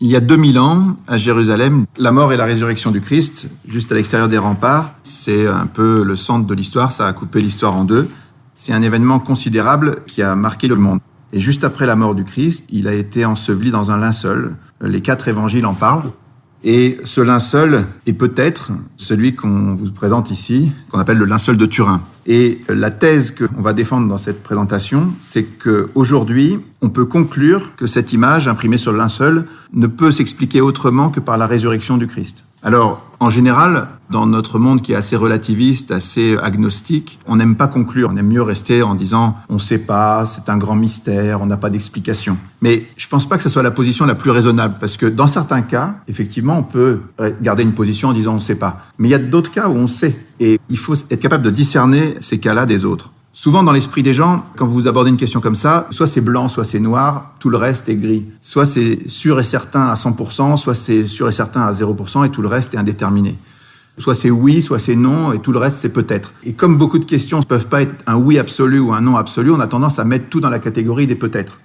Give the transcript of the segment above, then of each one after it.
Il y a 2000 ans, à Jérusalem, la mort et la résurrection du Christ, juste à l'extérieur des remparts, c'est un peu le centre de l'histoire, ça a coupé l'histoire en deux. C'est un événement considérable qui a marqué le monde. Et juste après la mort du Christ, il a été enseveli dans un linceul. Les 4 évangiles en parlent. Et ce linceul est peut-être celui qu'on vous présente ici, qu'on appelle le linceul de Turin. Et la thèse qu'on va défendre dans cette présentation, c'est qu'aujourd'hui, on peut conclure que cette image imprimée sur le linceul ne peut s'expliquer autrement que par la résurrection du Christ. Alors, en général, dans notre monde qui est assez relativiste, assez agnostique, on n'aime pas conclure. On aime mieux rester en disant « on ne sait pas, c'est un grand mystère, on n'a pas d'explication ». Mais je ne pense pas que ce soit la position la plus raisonnable, parce que dans certains cas, effectivement, on peut garder une position en disant « on ne sait pas ». Mais il y a d'autres cas où on sait, et il faut être capable de discerner ces cas-là des autres. Souvent, dans l'esprit des gens, quand vous abordez une question comme ça, soit c'est blanc, soit c'est noir, tout le reste est gris. Soit c'est sûr et certain à 100%, soit c'est sûr et certain à 0%, et tout le reste est indéterminé. Soit c'est oui, soit c'est non, et tout le reste c'est peut-être. Et comme beaucoup de questions ne peuvent pas être un oui absolu ou un non absolu, on a tendance à mettre tout dans la catégorie des peut-être.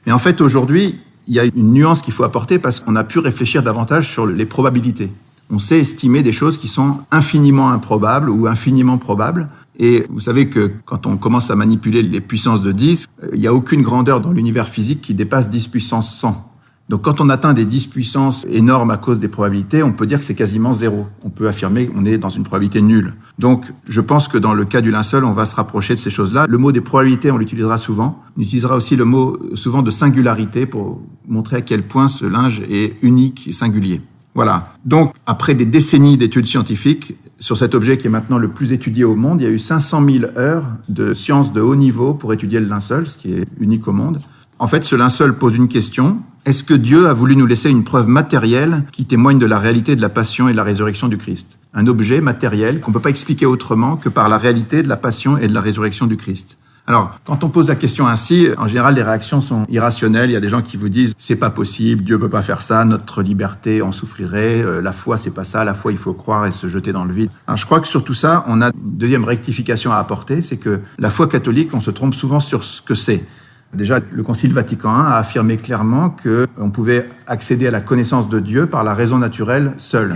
Mais en fait, aujourd'hui, il y a une nuance qu'il faut apporter parce qu'on a pu réfléchir davantage sur les probabilités. On sait estimer des choses qui sont infiniment improbables ou infiniment probables. Et vous savez que quand on commence à manipuler les puissances de 10, il n'y a aucune grandeur dans l'univers physique qui dépasse 10 puissance 100. Donc quand on atteint des 10 puissances énormes à cause des probabilités, on peut dire que c'est quasiment zéro. On peut affirmer qu'on est dans une probabilité nulle. Donc je pense que dans le cas du linceul, on va se rapprocher de ces choses-là. Le mot des probabilités, on l'utilisera souvent. On utilisera aussi le mot souvent de singularité pour montrer à quel point ce linge est unique et singulier. Voilà. Donc, après des décennies d'études scientifiques, sur cet objet qui est maintenant le plus étudié au monde, il y a eu 500 000 heures de sciences de haut niveau pour étudier le linceul, ce qui est unique au monde. En fait, ce linceul pose une question. Est-ce que Dieu a voulu nous laisser une preuve matérielle qui témoigne de la réalité de la passion et de la résurrection du Christ? Un objet matériel qu'on ne peut pas expliquer autrement que par la réalité de la passion et de la résurrection du Christ. Alors, quand on pose la question ainsi, en général, les réactions sont irrationnelles. Il y a des gens qui vous disent « c'est pas possible, Dieu peut pas faire ça, notre liberté en souffrirait, la foi c'est pas ça, la foi il faut croire et se jeter dans le vide ». Alors, je crois que sur tout ça, on a une deuxième rectification à apporter, c'est que la foi catholique, on se trompe souvent sur ce que c'est. Déjà, le Concile Vatican I a affirmé clairement qu'on pouvait accéder à la connaissance de Dieu par la raison naturelle seule.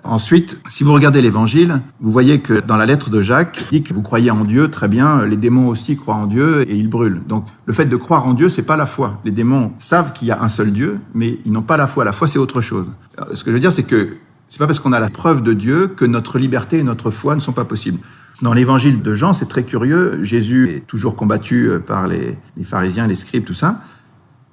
Ensuite, si vous regardez l'Évangile, vous voyez que dans la lettre de Jacques, il dit que vous croyez en Dieu, très bien, les démons aussi croient en Dieu et ils brûlent. Donc, le fait de croire en Dieu, c'est pas la foi. Les démons savent qu'il y a un seul Dieu, mais ils n'ont pas la foi. La foi, c'est autre chose. Ce que je veux dire, c'est que c'est pas parce qu'on a la preuve de Dieu que notre liberté et notre foi ne sont pas possibles. Dans l'Évangile de Jean, c'est très curieux. Jésus est toujours combattu par les pharisiens, les scribes, tout ça.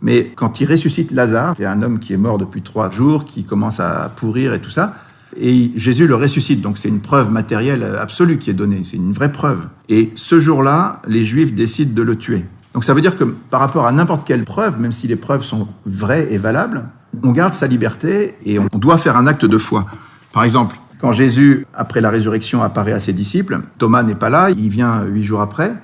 Mais quand il ressuscite Lazare, c'est un homme qui est mort depuis 3 jours, qui commence à pourrir et tout ça, et Jésus le ressuscite, donc c'est une preuve matérielle absolue qui est donnée, c'est une vraie preuve. Et ce jour-là, les Juifs décident de le tuer. Donc ça veut dire que par rapport à n'importe quelle preuve, même si les preuves sont vraies et valables, on garde sa liberté et on doit faire un acte de foi. Par exemple, quand Jésus, après la résurrection, apparaît à ses disciples, Thomas n'est pas là, il vient 8 jours après,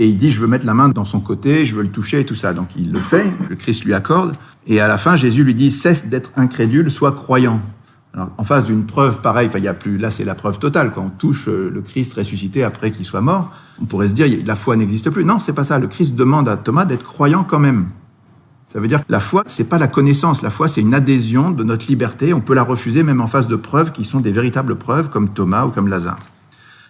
et il dit « je veux mettre la main dans son côté, je veux le toucher » et tout ça. Donc il le fait, le Christ lui accorde, et à la fin, Jésus lui dit « cesse d'être incrédule, sois croyant ». Alors, en face d'une preuve pareille, il y a plus, là c'est la preuve totale, quand on touche le Christ ressuscité après qu'il soit mort, on pourrait se dire la foi n'existe plus. Non, c'est pas ça. Le Christ demande à Thomas d'être croyant quand même. Ça veut dire que la foi, c'est pas la connaissance. La foi, c'est une adhésion de notre liberté. On peut la refuser même en face de preuves qui sont des véritables preuves, comme Thomas ou comme Lazare.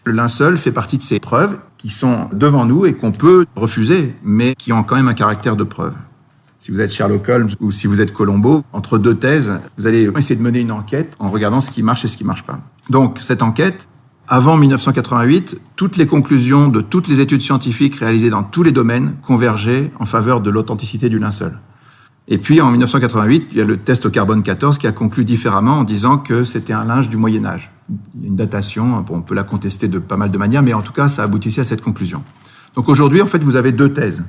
Le linceul fait partie de ces preuves qui sont devant nous et qu'on peut refuser, mais qui ont quand même un caractère de preuve. Si vous êtes Sherlock Holmes ou si vous êtes Colombo, entre 2 thèses, vous allez essayer de mener une enquête en regardant ce qui marche et ce qui marche pas. Donc, cette enquête, avant 1988, toutes les conclusions de toutes les études scientifiques réalisées dans tous les domaines convergeaient en faveur de l'authenticité du linceul. Et puis, en 1988, il y a le test au carbone 14 qui a conclu différemment en disant que c'était un linge du Moyen-Âge. Il y a une datation, on peut la contester de pas mal de manières, mais en tout cas, ça aboutissait à cette conclusion. Donc aujourd'hui, en fait, vous avez 2 thèses.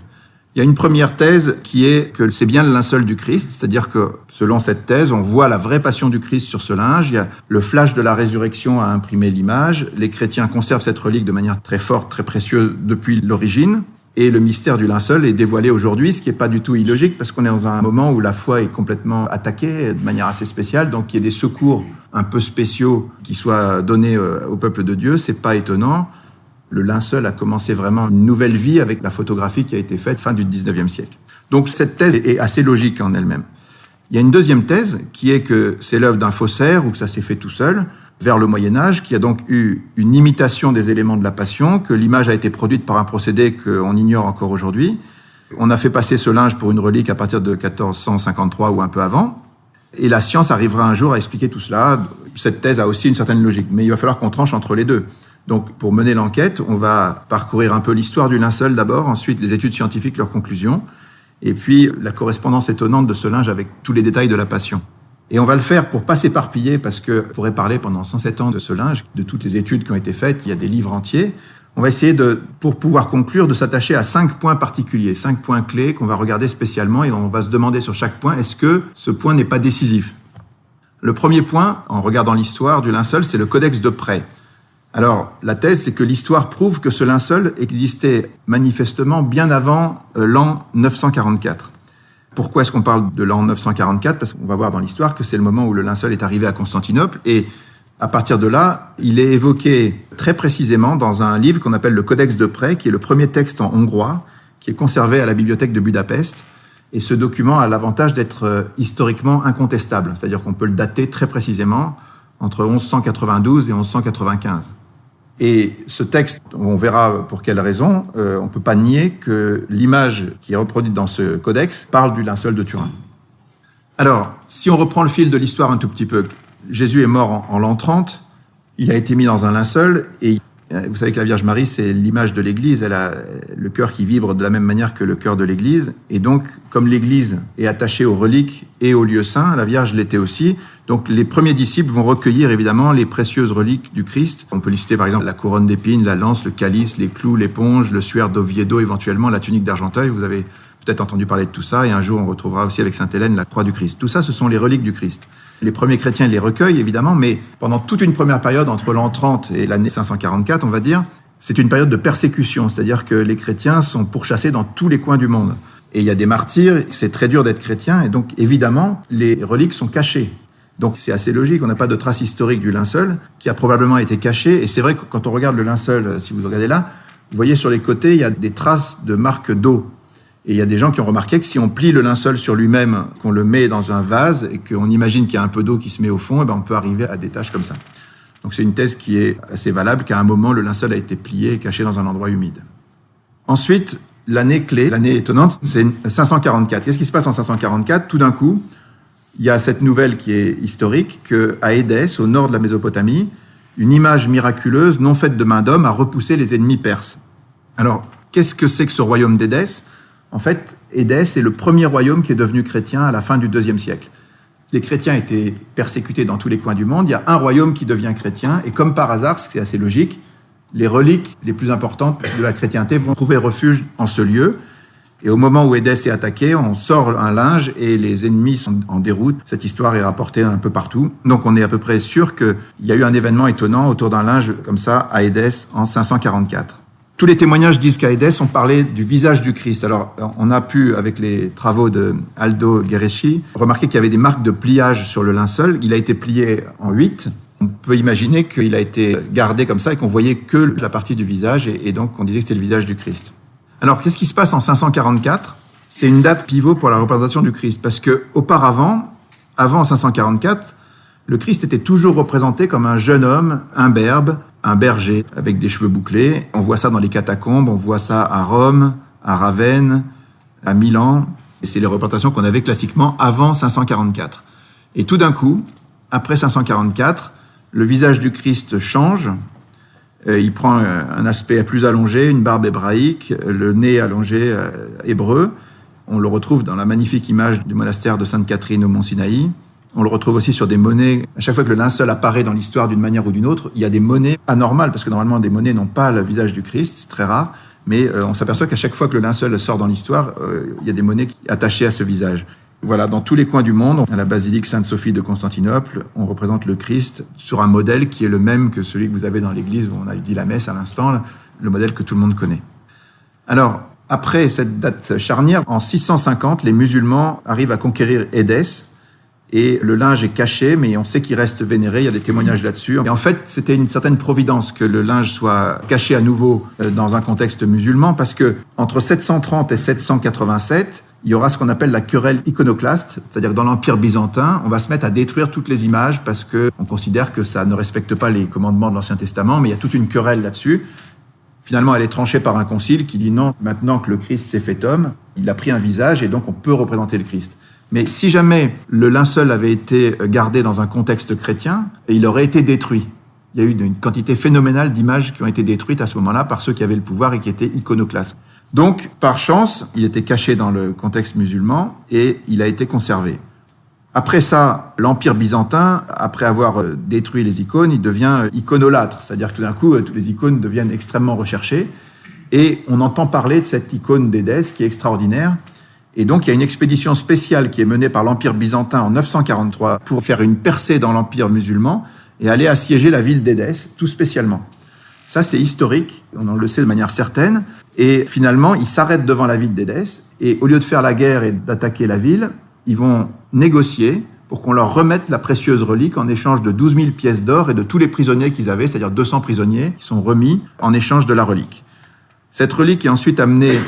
Il y a une première thèse qui est que c'est bien le linceul du Christ, c'est-à-dire que selon cette thèse, on voit la vraie passion du Christ sur ce linge, il y a le flash de la résurrection à imprimer l'image, les chrétiens conservent cette relique de manière très forte, très précieuse depuis l'origine, et le mystère du linceul est dévoilé aujourd'hui, ce qui n'est pas du tout illogique, parce qu'on est dans un moment où la foi est complètement attaquée de manière assez spéciale, donc qu'il y ait des secours un peu spéciaux qui soient donnés au peuple de Dieu, c'est pas étonnant. Le linceul a commencé vraiment une nouvelle vie avec la photographie qui a été faite fin du 19e siècle. Donc cette thèse est assez logique en elle-même. Il y a une deuxième thèse qui est que c'est l'œuvre d'un faussaire ou que ça s'est fait tout seul vers le Moyen-Âge, qui a donc eu une imitation des éléments de la Passion, que l'image a été produite par un procédé qu'on ignore encore aujourd'hui. On a fait passer ce linge pour une relique à partir de 1453 ou un peu avant. Et la science arrivera un jour à expliquer tout cela. Cette thèse a aussi une certaine logique, mais il va falloir qu'on tranche entre les deux. Donc, pour mener l'enquête, on va parcourir un peu l'histoire du linceul d'abord, ensuite les études scientifiques, leurs conclusions, et puis la correspondance étonnante de ce linge avec tous les détails de la Passion. Et on va le faire pour pas s'éparpiller, parce qu'on pourrait parler pendant 107 ans de ce linge, de toutes les études qui ont été faites, il y a des livres entiers. On va essayer, pour pouvoir conclure, de s'attacher à 5 points particuliers, 5 points clés qu'on va regarder spécialement, et on va se demander sur chaque point, est-ce que ce point n'est pas décisif ? Le premier point, en regardant l'histoire du linceul, c'est le codex de prêt. Alors, la thèse, c'est que l'histoire prouve que ce linceul existait manifestement bien avant l'an 944. Pourquoi est-ce qu'on parle de l'an 944 ? Parce qu'on va voir dans l'histoire que c'est le moment où le linceul est arrivé à Constantinople, et à partir de là, il est évoqué très précisément dans un livre qu'on appelle le Codex de prêt, qui est le premier texte en hongrois, qui est conservé à la bibliothèque de Budapest. Et ce document a l'avantage d'être historiquement incontestable, c'est-à-dire qu'on peut le dater très précisément entre 1192 et 1195. Et ce texte, on verra pour quelle raison, on ne peut pas nier que l'image qui est reproduite dans ce codex parle du linceul de Turin. Alors, si on reprend le fil de l'histoire un tout petit peu, Jésus est mort en l'an 30, il a été mis dans un linceul, et vous savez que la Vierge Marie, c'est l'image de l'Église, elle a le cœur qui vibre de la même manière que le cœur de l'Église, et donc, comme l'Église est attachée aux reliques et aux lieux saints, la Vierge l'était aussi, donc les premiers disciples vont recueillir évidemment les précieuses reliques du Christ. On peut lister par exemple la couronne d'épines, la lance, le calice, les clous, l'éponge, le suaire d'Oviedo, éventuellement la tunique d'Argenteuil, vous avez peut-être entendu parler de tout ça, et un jour on retrouvera aussi avec Sainte Hélène la croix du Christ. Tout ça, ce sont les reliques du Christ. Les premiers chrétiens les recueillent, évidemment, mais pendant toute une première période, entre l'an 30 et l'année 544, on va dire, c'est une période de persécution, c'est-à-dire que les chrétiens sont pourchassés dans tous les coins du monde. Et il y a des martyrs, c'est très dur d'être chrétien, et donc, évidemment, les reliques sont cachées. Donc, c'est assez logique, on n'a pas de trace historique du linceul, qui a probablement été caché, et c'est vrai que quand on regarde le linceul, si vous regardez là, vous voyez sur les côtés, il y a des traces de marques d'eau. Et il y a des gens qui ont remarqué que si on plie le linceul sur lui-même, qu'on le met dans un vase et qu'on imagine qu'il y a un peu d'eau qui se met au fond, et ben on peut arriver à des taches comme ça. Donc c'est une thèse qui est assez valable, qu'à un moment, le linceul a été plié et caché dans un endroit humide. Ensuite, l'année clé, l'année étonnante, c'est 544. Qu'est-ce qui se passe en 544 ? Tout d'un coup, il y a cette nouvelle qui est historique, qu'à Édesse, au nord de la Mésopotamie, une image miraculeuse, non faite de main d'homme, a repoussé les ennemis perses. Alors, qu'est-ce que c'est que ce royaume d'Édesse ? En fait, Édesse est le premier royaume qui est devenu chrétien à la fin du IIe siècle. Les chrétiens étaient persécutés dans tous les coins du monde. Il y a un royaume qui devient chrétien. Et comme par hasard, c'est assez logique, les reliques les plus importantes de la chrétienté vont trouver refuge en ce lieu. Et au moment où Édesse est attaquée, on sort un linge et les ennemis sont en déroute. Cette histoire est rapportée un peu partout. Donc on est à peu près sûr qu'il y a eu un événement étonnant autour d'un linge comme ça à Édesse en 544. Tous les témoignages disent qu'à Édesse, on parlait du visage du Christ. Alors, on a pu, avec les travaux de Aldo Guerreschi, remarquer qu'il y avait des marques de pliage sur le linceul. Il a été plié en 8. On peut imaginer qu'il a été gardé comme ça et qu'on voyait que la partie du visage, et donc on disait que c'était le visage du Christ. Alors, qu'est-ce qui se passe en 544 ? C'est une date pivot pour la représentation du Christ, parce que auparavant, avant 544, le Christ était toujours représenté comme un jeune homme imberbe, un berger avec des cheveux bouclés. On voit ça dans les catacombes, on voit ça à Rome, à Ravenne, à Milan. Et c'est les représentations qu'on avait classiquement avant 544. Et tout d'un coup, après 544, le visage du Christ change. Il prend un aspect plus allongé, une barbe hébraïque, le nez allongé hébreu. On le retrouve dans la magnifique image du monastère de Sainte-Catherine au Mont Sinaï. On le retrouve aussi sur des monnaies. À chaque fois que le linceul apparaît dans l'histoire d'une manière ou d'une autre, il y a des monnaies anormales, parce que normalement, des monnaies n'ont pas le visage du Christ, c'est très rare, mais on s'aperçoit qu'à chaque fois que le linceul sort dans l'histoire, il y a des monnaies attachées à ce visage. Voilà, dans tous les coins du monde, à la basilique Sainte-Sophie de Constantinople, on représente le Christ sur un modèle qui est le même que celui que vous avez dans l'église où on a dit la messe à l'instant, le modèle que tout le monde connaît. Alors, après cette date charnière, en 650, les musulmans arrivent à conquérir Édesse, et le linge est caché, mais on sait qu'il reste vénéré, il y a des témoignages là-dessus. Et en fait, c'était une certaine providence que le linge soit caché à nouveau dans un contexte musulman, parce que entre 730 et 787, il y aura ce qu'on appelle la querelle iconoclaste, c'est-à-dire que dans l'Empire byzantin, on va se mettre à détruire toutes les images parce qu'on considère que ça ne respecte pas les commandements de l'Ancien Testament, mais il y a toute une querelle là-dessus. Finalement, elle est tranchée par un concile qui dit non, maintenant que le Christ s'est fait homme, il a pris un visage et donc on peut représenter le Christ. Mais si jamais le linceul avait été gardé dans un contexte chrétien, il aurait été détruit. Il y a eu une quantité phénoménale d'images qui ont été détruites à ce moment-là par ceux qui avaient le pouvoir et qui étaient iconoclastes. Donc, par chance, il était caché dans le contexte musulman et il a été conservé. Après ça, l'Empire byzantin, après avoir détruit les icônes, il devient iconolâtre, c'est-à-dire que tout d'un coup, toutes les icônes deviennent extrêmement recherchées et on entend parler de cette icône d'Édesse qui est extraordinaire. Et donc, il y a une expédition spéciale qui est menée par l'Empire byzantin en 943 pour faire une percée dans l'Empire musulman et aller assiéger la ville d'Édesse, tout spécialement. Ça, c'est historique, on le sait de manière certaine. Et finalement, ils s'arrêtent devant la ville d'Édesse et au lieu de faire la guerre et d'attaquer la ville, ils vont négocier pour qu'on leur remette la précieuse relique en échange de 12 000 pièces d'or et de tous les prisonniers qu'ils avaient, c'est-à-dire 200 prisonniers qui sont remis en échange de la relique. Cette relique est ensuite amenée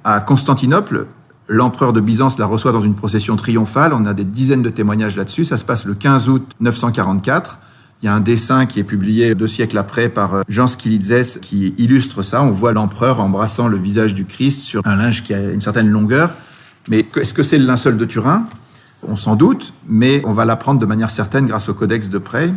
à Constantinople. L'empereur de Byzance la reçoit dans une procession triomphale. On a des dizaines de témoignages là-dessus. Ça se passe le 15 août 944. Il y a un dessin qui est publié 2 siècles après par Jean Skilitzès qui illustre ça. On voit l'empereur embrassant le visage du Christ sur un linge qui a une certaine longueur. Mais est-ce que c'est le linceul de Turin ? On s'en doute, mais on va l'apprendre de manière certaine grâce au Codex de Près.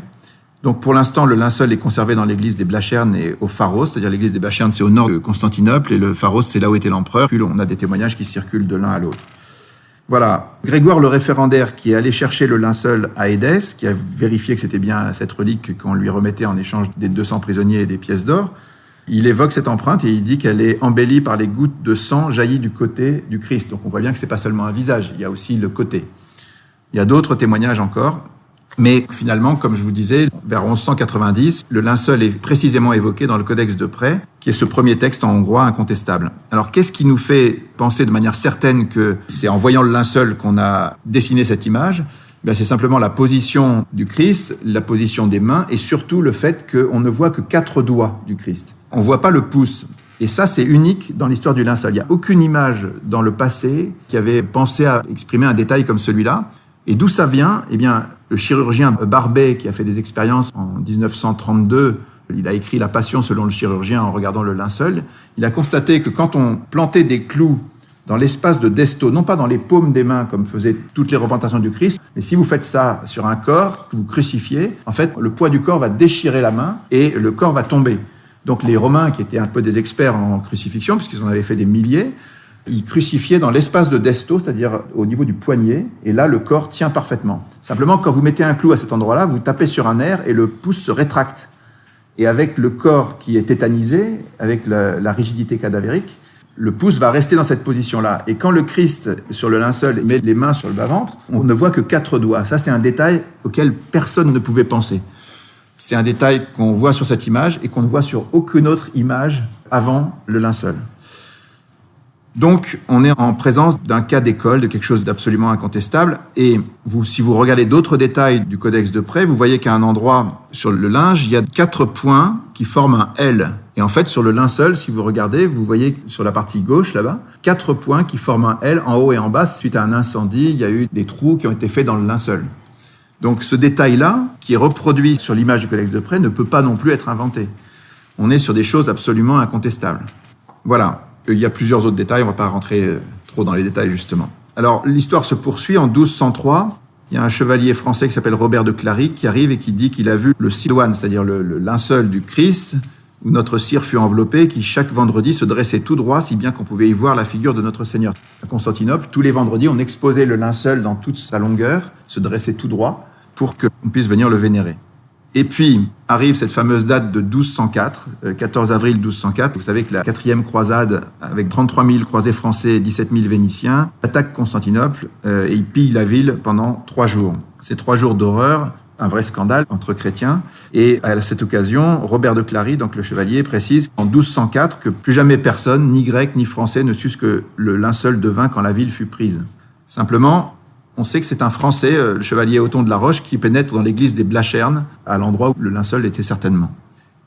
Donc pour l'instant, le linceul est conservé dans l'église des Blachernes et au Pharos, c'est-à-dire l'église des Blachernes, c'est au nord de Constantinople, et le Pharos, c'est là où était l'empereur. Puis on a des témoignages qui circulent de l'un à l'autre. Voilà. Grégoire le référendaire qui est allé chercher le linceul à Édesse, qui a vérifié que c'était bien cette relique qu'on lui remettait en échange des 200 prisonniers et des pièces d'or, il évoque cette empreinte et il dit qu'elle est embellie par les gouttes de sang jaillies du côté du Christ. Donc on voit bien que c'est pas seulement un visage, il y a aussi le côté. Il y a d'autres témoignages encore, mais finalement, comme je vous disais, vers 1190, le linceul est précisément évoqué dans le Codex de Près, qui est ce premier texte en hongrois incontestable. Alors qu'est-ce qui nous fait penser de manière certaine que c'est en voyant le linceul qu'on a dessiné cette image ? C'est simplement la position du Christ, la position des mains et surtout le fait qu'on ne voit que 4 doigts du Christ. On ne voit pas le pouce. Et ça, c'est unique dans l'histoire du linceul. Il n'y a aucune image dans le passé qui avait pensé à exprimer un détail comme celui-là. Et d'où ça vient ? Eh bien, le chirurgien Barbet, qui a fait des expériences en 1932, il a écrit La Passion selon le chirurgien en regardant le linceul. Il a constaté que quand on plantait des clous dans l'espace de Desto, non pas dans les paumes des mains comme faisaient toutes les représentations du Christ, mais si vous faites ça sur un corps que vous crucifiez, en fait, le poids du corps va déchirer la main et le corps va tomber. Donc les Romains, qui étaient un peu des experts en crucifixion, puisqu'ils en avaient fait des milliers, ils crucifiaient dans l'espace de Desto, c'est-à-dire au niveau du poignet, et là, le corps tient parfaitement. Simplement, quand vous mettez un clou à cet endroit-là, vous tapez sur un nerf et le pouce se rétracte. Et avec le corps qui est tétanisé, avec la rigidité cadavérique, le pouce va rester dans cette position-là. Et quand le Christ, sur le linceul, met les mains sur le bas-ventre, on ne voit que 4 doigts. Ça, c'est un détail auquel personne ne pouvait penser. C'est un détail qu'on voit sur cette image et qu'on ne voit sur aucune autre image avant le linceul. Donc, on est en présence d'un cas d'école, de quelque chose d'absolument incontestable. Et si vous regardez d'autres détails du Codex de Près, vous voyez qu'à un endroit sur le linge, il y a 4 points qui forment un L. Et en fait, sur le linceul, si vous regardez, vous voyez sur la partie gauche, là-bas, 4 points qui forment un L en haut et en bas. Suite à un incendie, il y a eu des trous qui ont été faits dans le linceul. Donc, ce détail-là, qui est reproduit sur l'image du Codex de Près, ne peut pas non plus être inventé. On est sur des choses absolument incontestables. Voilà. Il y a plusieurs autres détails, on ne va pas rentrer trop dans les détails justement. Alors l'histoire se poursuit en 1203. Il y a un chevalier français qui s'appelle Robert de Clary qui arrive et qui dit qu'il a vu le siloane, c'est-à-dire le linceul du Christ, où notre cire fut enveloppée, qui chaque vendredi se dressait tout droit, si bien qu'on pouvait y voir la figure de notre Seigneur. À Constantinople, tous les vendredis, on exposait le linceul dans toute sa longueur, se dressait tout droit, pour qu'on puisse venir le vénérer. Et puis, arrive cette fameuse date de 1204, 14 avril 1204. Vous savez que la 4e croisade, avec 33 000 croisés français et 17 000 Vénitiens, attaque Constantinople et il pille la ville pendant 3 jours. Ces 3 jours d'horreur, un vrai scandale entre chrétiens. Et à cette occasion, Robert de Clary, donc le chevalier, précise en 1204 que plus jamais personne, ni grec ni français, ne sut ce que le linceul devint quand la ville fut prise. Simplement, on sait que c'est un Français, le chevalier Othon de la Roche, qui pénètre dans l'église des Blachernes, à l'endroit où le linceul était certainement.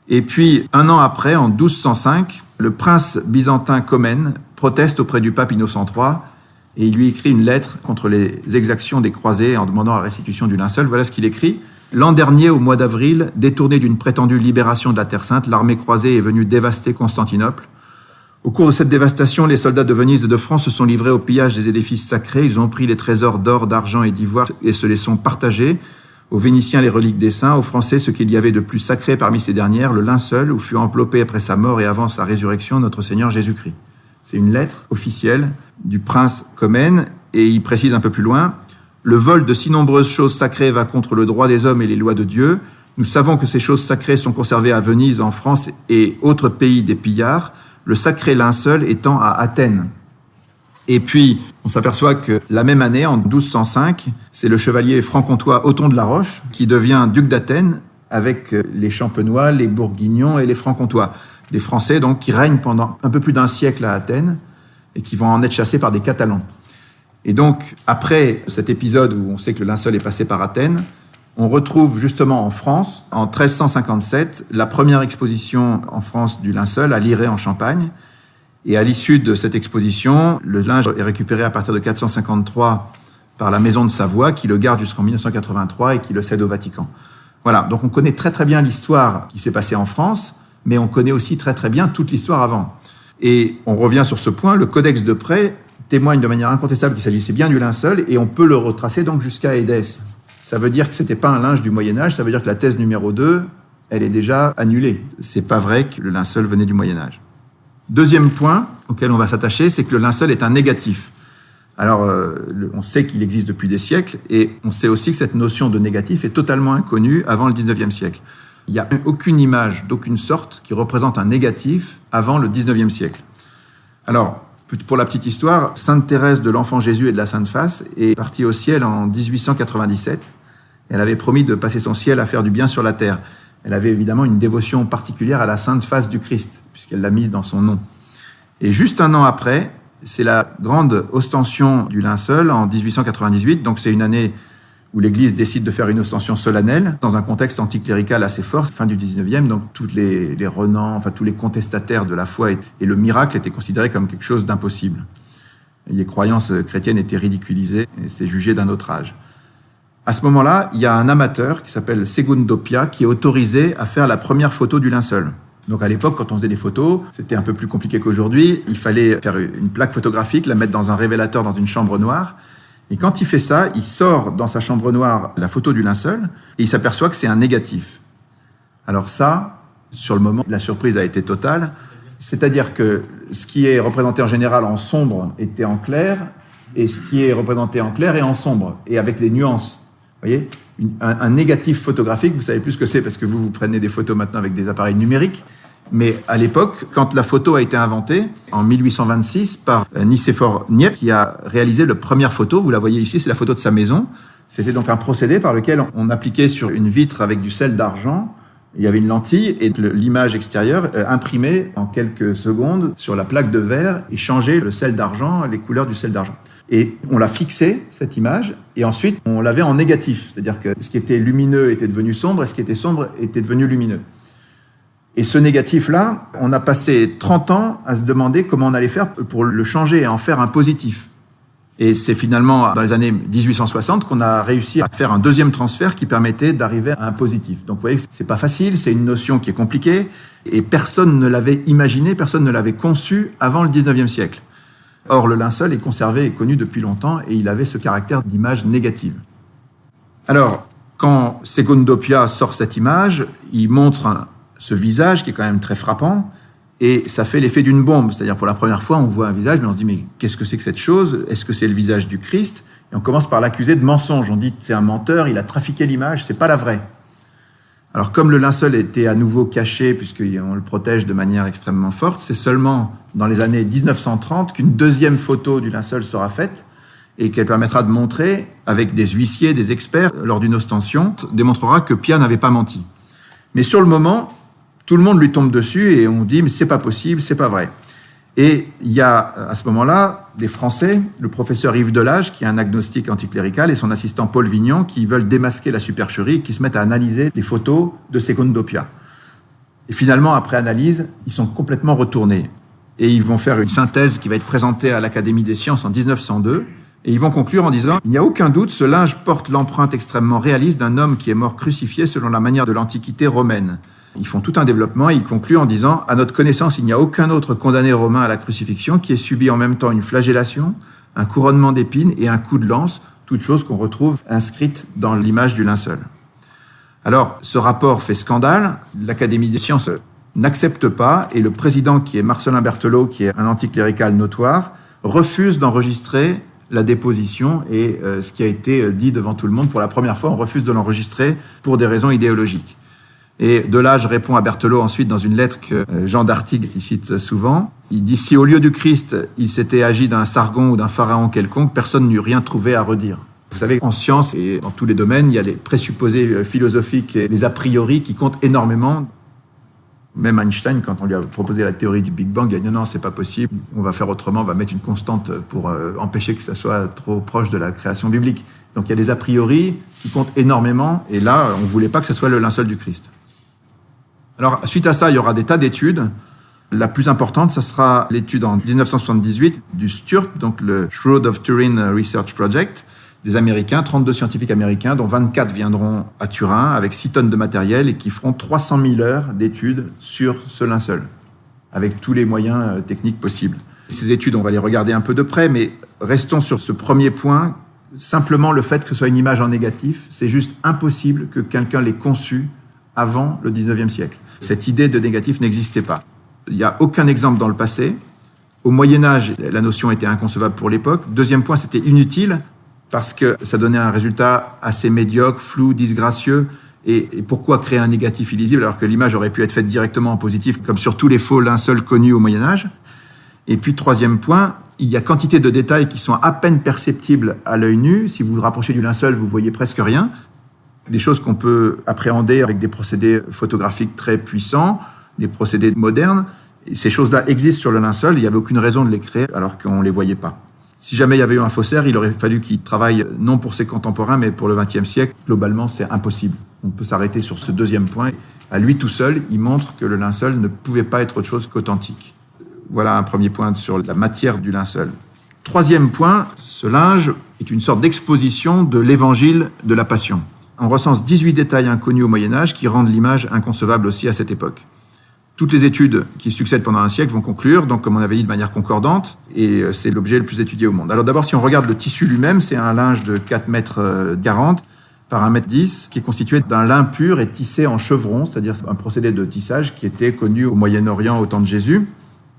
Et puis, 1 an après, en 1205, le prince byzantin Comène proteste auprès du pape Innocent III et il lui écrit une lettre contre les exactions des croisés en demandant la restitution du linceul. Voilà ce qu'il écrit. « L'an dernier, au mois d'avril, détourné d'une prétendue libération de la Terre Sainte, l'armée croisée est venue dévaster Constantinople. Au cours de cette dévastation, les soldats de Venise et de France se sont livrés au pillage des édifices sacrés. Ils ont pris les trésors d'or, d'argent et d'ivoire et se les sont partagés. Aux Vénitiens, les reliques des saints, aux Français, ce qu'il y avait de plus sacré parmi ces dernières, le linceul où fut enveloppé après sa mort et avant sa résurrection notre Seigneur Jésus-Christ. » C'est une lettre officielle du prince Comnène, et il précise un peu plus loin « Le vol de si nombreuses choses sacrées va contre le droit des hommes et les lois de Dieu. Nous savons que ces choses sacrées sont conservées à Venise, en France et autres pays des pillards, le sacré linceul étant à Athènes. » Et puis, on s'aperçoit que la même année, en 1205, c'est le chevalier franc-comtois Othon de la Roche qui devient duc d'Athènes avec les Champenois, les Bourguignons et les Francs-Comtois. Des Français donc qui règnent pendant un peu plus d'un siècle à Athènes et qui vont en être chassés par des Catalans. Et donc, après cet épisode où on sait que le linceul est passé par Athènes, on retrouve justement en France, en 1357, la première exposition en France du linceul à Lirey en Champagne. Et à l'issue de cette exposition, le linge est récupéré à partir de 453 par la Maison de Savoie, qui le garde jusqu'en 1983 et qui le cède au Vatican. Voilà, donc on connaît très très bien l'histoire qui s'est passée en France, mais on connaît aussi très très bien toute l'histoire avant. Et on revient sur ce point, le Codex de Près témoigne de manière incontestable qu'il s'agissait bien du linceul, et on peut le retracer donc jusqu'à Édesse. Ça veut dire que ce n'était pas un linge du Moyen-Âge, ça veut dire que la thèse numéro 2, elle est déjà annulée. C'est pas vrai que le linceul venait du Moyen-Âge. Deuxième point auquel on va s'attacher, c'est que le linceul est un négatif. Alors, on sait qu'il existe depuis des siècles, et on sait aussi que cette notion de négatif est totalement inconnue avant le 19e siècle. Il n'y a aucune image d'aucune sorte qui représente un négatif avant le 19e siècle. Alors, pour la petite histoire, Sainte Thérèse de l'Enfant Jésus et de la Sainte Face est partie au ciel en 1897. Elle avait promis de passer son ciel à faire du bien sur la terre. Elle avait évidemment une dévotion particulière à la Sainte Face du Christ, puisqu'elle l'a mis dans son nom. Et juste un an après, c'est la grande ostension du linceul en 1898, donc c'est une année où l'Église décide de faire une ostension solennelle, dans un contexte anticlérical assez fort, fin du 19e, donc tous les renants, enfin tous les contestataires de la foi et le miracle étaient considérés comme quelque chose d'impossible. Les croyances chrétiennes étaient ridiculisées et c'était jugé d'un autre âge. À ce moment-là, il y a un amateur qui s'appelle Segundo Pia qui est autorisé à faire la première photo du linceul. Donc à l'époque, quand on faisait des photos, c'était un peu plus compliqué qu'aujourd'hui. Il fallait faire une plaque photographique, la mettre dans un révélateur dans une chambre noire. Et quand il fait ça, il sort dans sa chambre noire la photo du linceul et il s'aperçoit que c'est un négatif. Alors ça, sur le moment, la surprise a été totale. C'est-à-dire que ce qui est représenté en général en sombre était en clair et ce qui est représenté en clair est en sombre et avec les nuances. Vous voyez, un négatif photographique, vous savez plus ce que c'est parce que vous prenez des photos maintenant avec des appareils numériques. Mais à l'époque, quand la photo a été inventée, en 1826, par Nicéphore Niepce, qui a réalisé la première photo, vous la voyez ici, c'est la photo de sa maison. C'était donc un procédé par lequel on appliquait sur une vitre avec du sel d'argent, il y avait une lentille et l'image extérieure imprimée en quelques secondes sur la plaque de verre et changeait le sel d'argent, les couleurs du sel d'argent. Et on l'a fixée, cette image, et ensuite on l'avait en négatif, c'est-à-dire que ce qui était lumineux était devenu sombre et ce qui était sombre était devenu lumineux. Et ce négatif-là, on a passé 30 ans à se demander comment on allait faire pour le changer et en faire un positif. Et c'est finalement dans les années 1860 qu'on a réussi à faire un deuxième transfert qui permettait d'arriver à un positif. Donc vous voyez que c'est pas facile, c'est une notion qui est compliquée, et personne ne l'avait imaginé, personne ne l'avait conçu avant le 19e siècle. Or, le linceul est conservé et connu depuis longtemps, et il avait ce caractère d'image négative. Alors, quand Segundo Pia sort cette image, il montre ce visage qui est quand même très frappant, et ça fait l'effet d'une bombe. C'est-à-dire, pour la première fois, on voit un visage, mais on se dit, mais qu'est-ce que c'est que cette chose ? Est-ce que c'est le visage du Christ ? Et on commence par l'accuser de mensonge. On dit, c'est un menteur, il a trafiqué l'image, c'est pas la vraie. Alors, comme le linceul était à nouveau caché, puisqu'on le protège de manière extrêmement forte, c'est seulement dans les années 1930 qu'une deuxième photo du linceul sera faite, et qu'elle permettra de montrer, avec des huissiers, des experts, lors d'une ostension, démontrera que Pia n'avait pas menti. Mais sur le moment, tout le monde lui tombe dessus et on dit « mais c'est pas possible, c'est pas vrai ». Et il y a à ce moment-là des Français, le professeur Yves Delage, qui est un agnostique anticlérical, et son assistant Paul Vignon, qui veulent démasquer la supercherie et qui se mettent à analyser les photos de Segundo Pia. Et finalement, après analyse, ils sont complètement retournés. Et ils vont faire une synthèse qui va être présentée à l'Académie des sciences en 1902. Et ils vont conclure en disant « Il n'y a aucun doute, ce linge porte l'empreinte extrêmement réaliste d'un homme qui est mort crucifié selon la manière de l'Antiquité romaine. » Ils font tout un développement et ils concluent en disant « À notre connaissance, il n'y a aucun autre condamné romain à la crucifixion qui ait subi en même temps une flagellation, un couronnement d'épines et un coup de lance, toutes choses qu'on retrouve inscrites dans l'image du linceul. » Alors, ce rapport fait scandale, l'Académie des sciences n'accepte pas et le président, qui est Marcelin Berthelot, qui est un anticlérical notoire, refuse d'enregistrer la déposition et ce qui a été dit devant tout le monde. Pour la première fois, on refuse de l'enregistrer pour des raisons idéologiques. Et Delage répond à Berthelot ensuite dans une lettre que Jean d'Artigues cite souvent. Il dit « Si au lieu du Christ, il s'était agi d'un Sargon ou d'un pharaon quelconque, personne n'eût rien trouvé à redire. » Vous savez, en science et dans tous les domaines, il y a les présupposés philosophiques et les a priori qui comptent énormément. Même Einstein, quand on lui a proposé la théorie du Big Bang, il a dit non, c'est pas possible, on va faire autrement, on va mettre une constante pour empêcher que ça soit trop proche de la création biblique. Donc il y a des a priori qui comptent énormément, et là, on ne voulait pas que ce soit le linceul du Christ. Alors, suite à ça, il y aura des tas d'études. La plus importante, ça sera l'étude en 1978 du STURP, donc le Shroud of Turin Research Project, des Américains, 32 scientifiques américains, dont 24 viendront à Turin avec 6 tonnes de matériel et qui feront 300 000 heures d'études sur ce linceul, avec tous les moyens techniques possibles. Ces études, on va les regarder un peu de près, mais restons sur ce premier point. Simplement le fait que ce soit une image en négatif, c'est juste impossible que quelqu'un l'ait conçu avant le 19e siècle. Cette idée de négatif n'existait pas. Il n'y a aucun exemple dans le passé. Au Moyen-Âge, la notion était inconcevable pour l'époque. Deuxième point, c'était inutile, parce que ça donnait un résultat assez médiocre, flou, disgracieux. Et pourquoi créer un négatif illisible alors que l'image aurait pu être faite directement en positif, comme sur tous les faux linceuls connus au Moyen-Âge. Et puis, troisième point, il y a quantité de détails qui sont à peine perceptibles à l'œil nu. Si vous vous rapprochez du linceul, vous voyez presque rien. Des choses qu'on peut appréhender avec des procédés photographiques très puissants, des procédés modernes. Et ces choses-là existent sur le linceul, il n'y avait aucune raison de les créer alors qu'on ne les voyait pas. Si jamais il y avait eu un faussaire, il aurait fallu qu'il travaille non pour ses contemporains, mais pour le XXe siècle. Globalement, c'est impossible. On peut s'arrêter sur ce deuxième point. À lui tout seul, il montre que le linceul ne pouvait pas être autre chose qu'authentique. Voilà un premier point sur la matière du linceul. Troisième point, ce linge est une sorte d'exposition de l'évangile de la Passion. On recense 18 détails inconnus au Moyen-Âge qui rendent l'image inconcevable aussi à cette époque. Toutes les études qui succèdent pendant un siècle vont conclure, donc comme on avait dit, de manière concordante, et c'est l'objet le plus étudié au monde. Alors d'abord, si on regarde le tissu lui-même, c'est un linge de 4,40 mètres par 1,10 mètre, qui est constitué d'un lin pur et tissé en chevron, c'est-à-dire un procédé de tissage qui était connu au Moyen-Orient au temps de Jésus.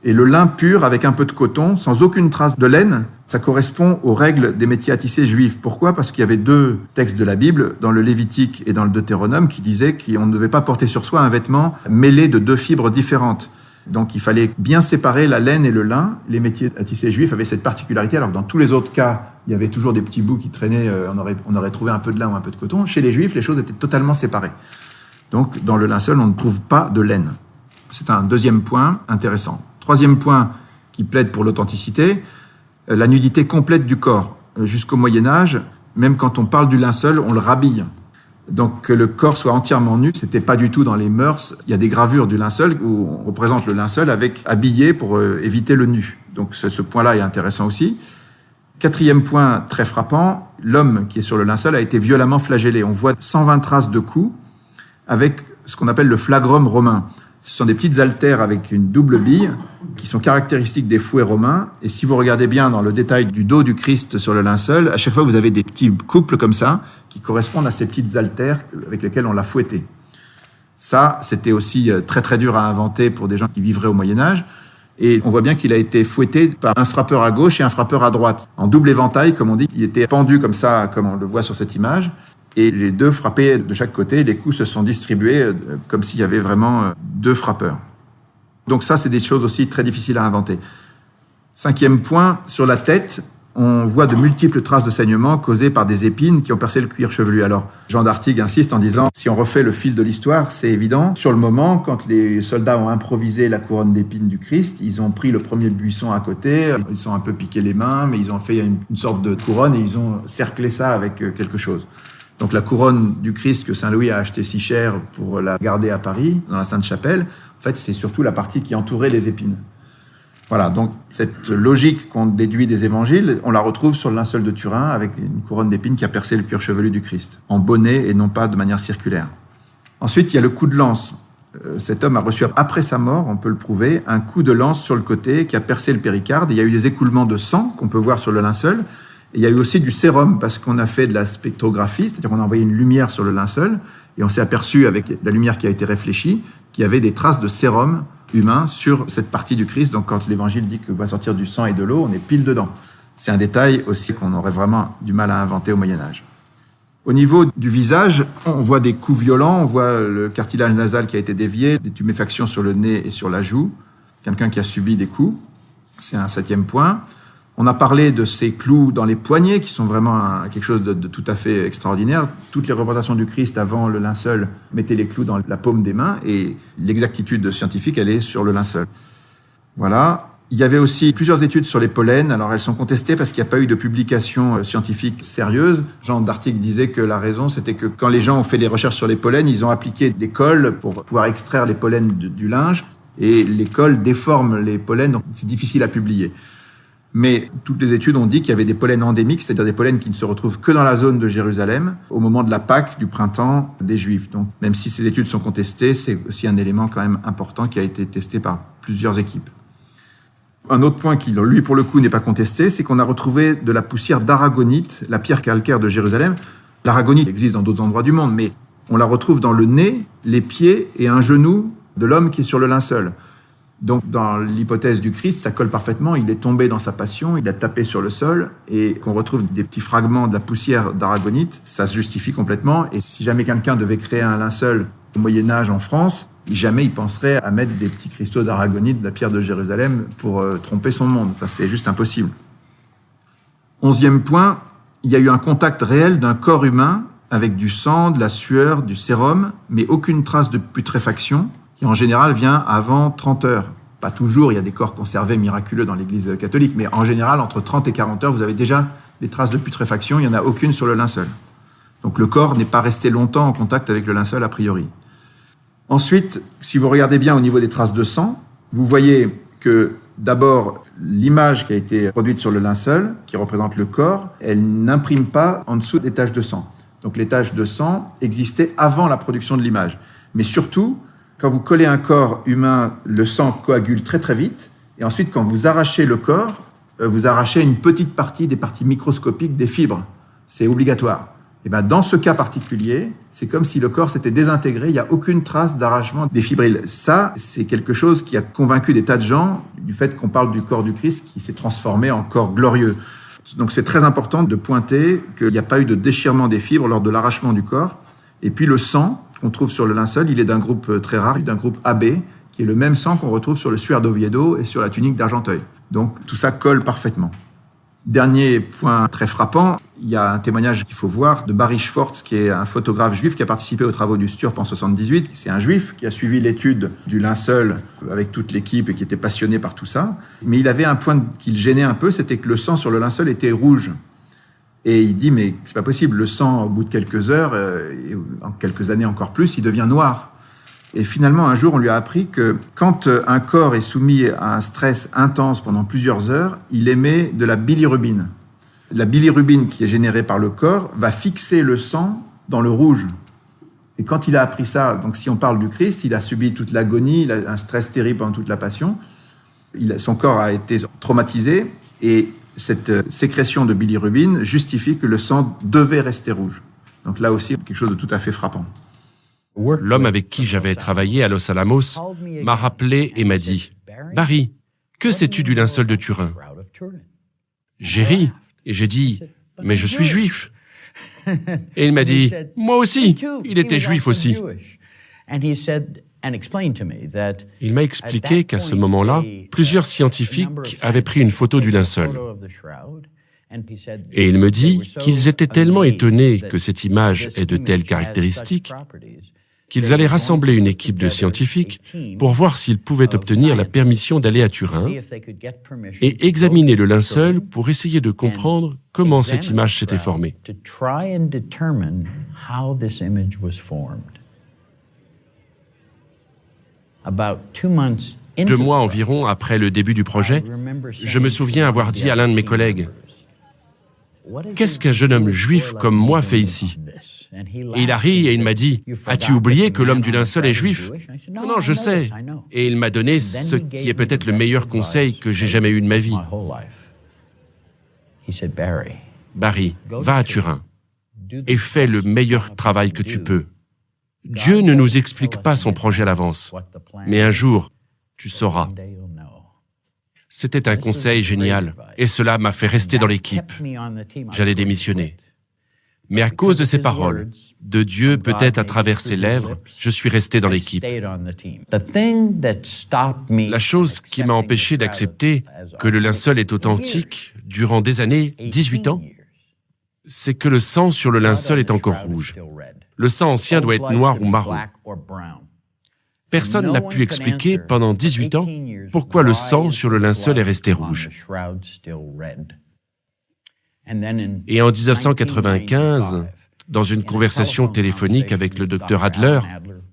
Et le lin pur avec un peu de coton, sans aucune trace de laine, ça correspond aux règles des métiers à tisser juifs. Pourquoi ? Parce qu'il y avait 2 textes de la Bible, dans le Lévitique et dans le Deutéronome, qui disaient qu'on ne devait pas porter sur soi un vêtement mêlé de 2 fibres différentes. Donc il fallait bien séparer la laine et le lin. Les métiers à tisser juifs avaient cette particularité, alors que dans tous les autres cas, il y avait toujours des petits bouts qui traînaient, on aurait trouvé un peu de lin ou un peu de coton. Chez les juifs, les choses étaient totalement séparées. Donc dans le linceul, on ne trouve pas de laine. C'est un deuxième point intéressant. Troisième point qui plaide pour l'authenticité, la nudité complète du corps. Jusqu'au Moyen-Âge, même quand on parle du linceul, on le rhabille. Donc que le corps soit entièrement nu, c'était pas du tout dans les mœurs. Il y a des gravures du linceul où on représente le linceul avec habillé pour éviter le nu. Donc ce point-là est intéressant aussi. Quatrième point très frappant, l'homme qui est sur le linceul a été violemment flagellé. On voit 120 traces de coups avec ce qu'on appelle le flagrum romain. Ce sont des petites haltères avec une double bille qui sont caractéristiques des fouets romains. Et si vous regardez bien dans le détail du dos du Christ sur le linceul, à chaque fois vous avez des petits couples comme ça qui correspondent à ces petites haltères avec lesquelles on l'a fouetté. Ça, c'était aussi très très dur à inventer pour des gens qui vivraient au Moyen-Âge. Et on voit bien qu'il a été fouetté par un frappeur à gauche et un frappeur à droite. En double éventail, comme on dit, il était pendu comme ça, comme on le voit sur cette image. Et les 2 frappaient de chaque côté, les coups se sont distribués comme s'il y avait vraiment 2 frappeurs. Donc ça, c'est des choses aussi très difficiles à inventer. 5e point, sur la tête, on voit de multiples traces de saignement causées par des épines qui ont percé le cuir chevelu. Alors, Jean d'Artigues insiste en disant, si on refait le fil de l'histoire, c'est évident. Sur le moment, quand les soldats ont improvisé la couronne d'épines du Christ, ils ont pris le premier buisson à côté, ils sont un peu piqué les mains, mais ils ont fait une sorte de couronne et ils ont cerclé ça avec quelque chose. Donc la couronne du Christ que Saint Louis a acheté si cher pour la garder à Paris, dans la Sainte-Chapelle, en fait, c'est surtout la partie qui entourait les épines. Voilà, donc cette logique qu'on déduit des évangiles, on la retrouve sur le linceul de Turin avec une couronne d'épines qui a percé le cuir chevelu du Christ, en bonnet et non pas de manière circulaire. Ensuite, il y a le coup de lance. Cet homme a reçu, après sa mort, on peut le prouver, un coup de lance sur le côté qui a percé le péricarde. Il y a eu des écoulements de sang qu'on peut voir sur le linceul. Et il y a eu aussi du sérum parce qu'on a fait de la spectrographie, c'est-à-dire qu'on a envoyé une lumière sur le linceul et on s'est aperçu avec la lumière qui a été réfléchie qu'il y avait des traces de sérum humain sur cette partie du Christ. Donc quand l'évangile dit qu'il va sortir du sang et de l'eau, on est pile dedans. C'est un détail aussi qu'on aurait vraiment du mal à inventer au Moyen-Âge. Au niveau du visage, on voit des coups violents, on voit le cartilage nasal qui a été dévié, des tuméfactions sur le nez et sur la joue, quelqu'un qui a subi des coups. C'est un 7e point. On a parlé de ces clous dans les poignets qui sont vraiment quelque chose de tout à fait extraordinaire. Toutes les représentations du Christ avant le linceul mettaient les clous dans la paume des mains et l'exactitude scientifique, elle est sur le linceul. Voilà. Il y avait aussi plusieurs études sur les pollens. Alors elles sont contestées parce qu'il n'y a pas eu de publication scientifique sérieuse. Jean d'Artic disait que la raison, c'était que quand les gens ont fait les recherches sur les pollens, ils ont appliqué des cols pour pouvoir extraire les pollens du linge et les cols déforment les pollens, donc c'est difficile à publier. Mais toutes les études ont dit qu'il y avait des pollens endémiques, c'est-à-dire des pollens qui ne se retrouvent que dans la zone de Jérusalem au moment de la Pâque, du printemps des Juifs. Donc, même si ces études sont contestées, c'est aussi un élément quand même important qui a été testé par plusieurs équipes. Un autre point qui, lui, pour le coup, n'est pas contesté, c'est qu'on a retrouvé de la poussière d'aragonite, la pierre calcaire de Jérusalem. L'aragonite existe dans d'autres endroits du monde, mais on la retrouve dans le nez, les pieds et un genou de l'homme qui est sur le linceul. Donc, dans l'hypothèse du Christ, ça colle parfaitement. Il est tombé dans sa passion, il a tapé sur le sol et qu'on retrouve des petits fragments de la poussière d'aragonite, ça se justifie complètement. Et si jamais quelqu'un devait créer un linceul au Moyen-Âge en France, jamais il penserait à mettre des petits cristaux d'aragonite de la pierre de Jérusalem pour tromper son monde. Enfin, c'est juste impossible. 11e point, il y a eu un contact réel d'un corps humain avec du sang, de la sueur, du sérum, mais aucune trace de putréfaction, qui en général vient avant 30 heures. Pas toujours, il y a des corps conservés miraculeux dans l'Église catholique, mais en général, entre 30 et 40 heures, vous avez déjà des traces de putréfaction, il n'y en a aucune sur le linceul. Donc le corps n'est pas resté longtemps en contact avec le linceul a priori. Ensuite, si vous regardez bien au niveau des traces de sang, vous voyez que d'abord, l'image qui a été produite sur le linceul, qui représente le corps, elle n'imprime pas en dessous des taches de sang. Donc les taches de sang existaient avant la production de l'image. Mais surtout, quand vous collez un corps humain, le sang coagule très très vite. Et ensuite, quand vous arrachez le corps, vous arrachez une petite partie des parties microscopiques des fibres. C'est obligatoire. Et bien, dans ce cas particulier, c'est comme si le corps s'était désintégré. Il n'y a aucune trace d'arrachement des fibrilles. Ça, c'est quelque chose qui a convaincu des tas de gens du fait qu'on parle du corps du Christ qui s'est transformé en corps glorieux. Donc c'est très important de pointer qu'il n'y a pas eu de déchirement des fibres lors de l'arrachement du corps. Et puis le sang qu'on trouve sur le linceul, il est d'un groupe très rare, d'un groupe AB, qui est le même sang qu'on retrouve sur le suaire d'Oviedo et sur la tunique d'Argenteuil. Donc tout ça colle parfaitement. Dernier point très frappant, il y a un témoignage qu'il faut voir de Barry Schwartz, qui est un photographe juif qui a participé aux travaux du Sturp en 78. C'est un juif qui a suivi l'étude du linceul avec toute l'équipe et qui était passionné par tout ça. Mais il avait un point qui le gênait un peu, c'était que le sang sur le linceul était rouge. Et il dit, mais c'est pas possible, le sang, au bout de quelques heures, et en quelques années encore plus, il devient noir. Et finalement, un jour, on lui a appris que quand un corps est soumis à un stress intense pendant plusieurs heures, il émet de la bilirubine. La bilirubine qui est générée par le corps va fixer le sang dans le rouge. Et quand il a appris ça, donc si on parle du Christ, il a subi toute l'agonie, il a un stress terrible pendant toute la passion, son corps a été traumatisé et cette sécrétion de bilirubine justifie que le sang devait rester rouge. Donc là aussi, quelque chose de tout à fait frappant. L'homme avec qui j'avais travaillé à Los Alamos m'a rappelé et m'a dit « Barry, que sais-tu du linceul de Turin ?» J'ai ri et j'ai dit « Mais je suis juif !» Et il m'a dit « Moi aussi, il était juif aussi !» Il m'a expliqué qu'à ce moment-là, plusieurs scientifiques avaient pris une photo du linceul. Et il me dit qu'ils étaient tellement étonnés que cette image ait de telles caractéristiques qu'ils allaient rassembler une équipe de scientifiques pour voir s'ils pouvaient obtenir la permission d'aller à Turin et examiner le linceul pour essayer de comprendre comment cette image s'était formée. 2 mois environ après le début du projet, je me souviens avoir dit à l'un de mes collègues, « Qu'est-ce qu'un jeune homme juif comme moi fait ici ?» Et il a ri et il m'a dit, « As-tu oublié que l'homme du linceul est juif ?»« Non, non, je sais. » Et il m'a donné ce qui est peut-être le meilleur conseil que j'ai jamais eu de ma vie. Barry, va à Turin et fais le meilleur travail que tu peux. Dieu ne nous explique pas son projet à l'avance, mais un jour, tu sauras. C'était un conseil génial, et cela m'a fait rester dans l'équipe. J'allais démissionner. Mais à cause de ces paroles, de Dieu peut-être à travers ses lèvres, je suis resté dans l'équipe. La chose qui m'a empêché d'accepter que le linceul est authentique durant des années, 18 ans, c'est que le sang sur le linceul est encore rouge. Le sang ancien doit être noir ou marron. Personne n'a pu expliquer pendant 18 ans pourquoi le sang sur le linceul est resté rouge. Et en 1995, dans une conversation téléphonique avec le docteur Adler,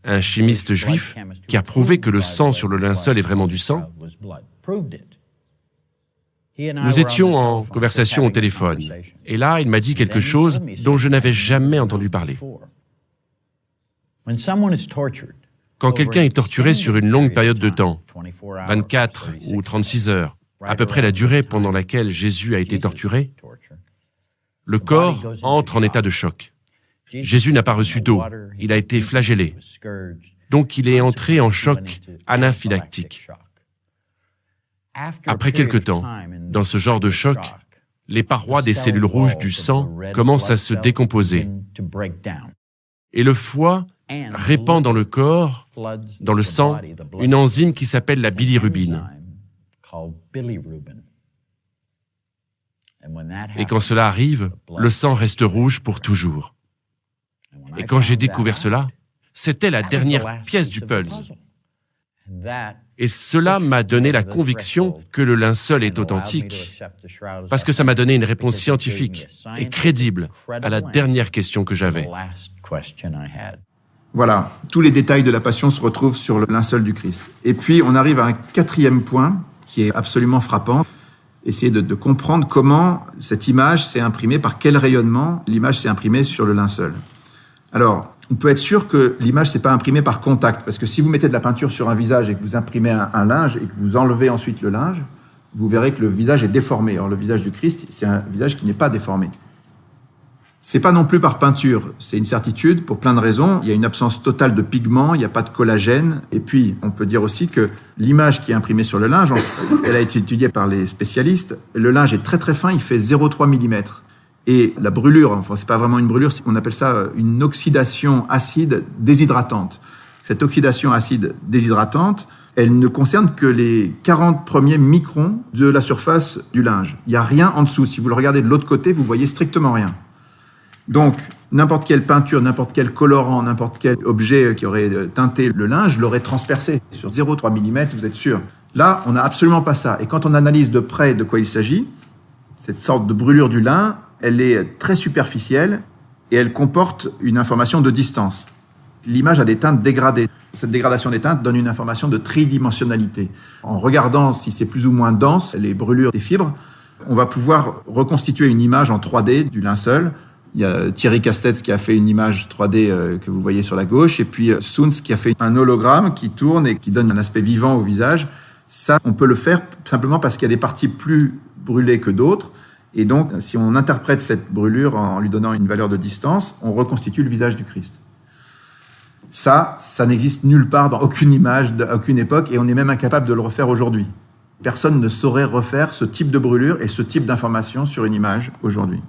un chimiste juif qui a prouvé que le sang sur le linceul est vraiment du sang, nous étions en conversation au téléphone. Et là, il m'a dit quelque chose dont je n'avais jamais entendu parler. Quand quelqu'un est torturé sur une longue période de temps, 24 ou 36 heures, à peu près la durée pendant laquelle Jésus a été torturé, le corps entre en état de choc. Jésus n'a pas reçu d'eau, il a été flagellé. Donc il est entré en choc anaphylactique. Après quelque temps, dans ce genre de choc, les parois des cellules rouges du sang commencent à se décomposer. Et le foie répand dans le corps, dans le sang, une enzyme qui s'appelle la bilirubine. Et quand cela arrive, le sang reste rouge pour toujours. Et quand j'ai découvert cela, c'était la dernière pièce du puzzle. Et cela m'a donné la conviction que le linceul est authentique, parce que ça m'a donné une réponse scientifique et crédible à la dernière question que j'avais. Voilà, tous les détails de la Passion se retrouvent sur le linceul du Christ. Et puis, on arrive à un 4e point qui est absolument frappant. Essayer de comprendre comment cette image s'est imprimée, par quel rayonnement l'image s'est imprimée sur le linceul. Alors, on peut être sûr que l'image ne s'est pas imprimée par contact, parce que si vous mettez de la peinture sur un visage et que vous imprimez un linge et que vous enlevez ensuite le linge, vous verrez que le visage est déformé. Or, le visage du Christ, c'est un visage qui n'est pas déformé. C'est pas non plus par peinture, c'est une certitude pour plein de raisons. Il y a une absence totale de pigments, il n'y a pas de collagène. Et puis, on peut dire aussi que l'image qui est imprimée sur le linge, elle a été étudiée par les spécialistes. Le linge est très très fin, il fait 0,3 mm. Et la brûlure, enfin, c'est pas vraiment une brûlure, on appelle ça une oxydation acide déshydratante. Cette oxydation acide déshydratante, elle ne concerne que les 40 premiers microns de la surface du linge. Il n'y a rien en dessous. Si vous le regardez de l'autre côté, vous voyez strictement rien. Donc, n'importe quelle peinture, n'importe quel colorant, n'importe quel objet qui aurait teinté le linge l'aurait transpercé. Sur 0,3 mm, vous êtes sûr. Là, on n'a absolument pas ça. Et quand on analyse de près de quoi il s'agit, cette sorte de brûlure du lin, elle est très superficielle et elle comporte une information de distance. L'image a des teintes dégradées. Cette dégradation des teintes donne une information de tridimensionnalité. En regardant si c'est plus ou moins dense, les brûlures des fibres, on va pouvoir reconstituer une image en 3D du linceul. Il y a Thierry Castetz qui a fait une image 3D que vous voyez sur la gauche, et puis Soons qui a fait un hologramme qui tourne et qui donne un aspect vivant au visage. Ça, on peut le faire simplement parce qu'il y a des parties plus brûlées que d'autres. Et donc, si on interprète cette brûlure en lui donnant une valeur de distance, on reconstitue le visage du Christ. Ça n'existe nulle part dans aucune image, à aucune époque, et on est même incapable de le refaire aujourd'hui. Personne ne saurait refaire ce type de brûlure et ce type d'information sur une image aujourd'hui.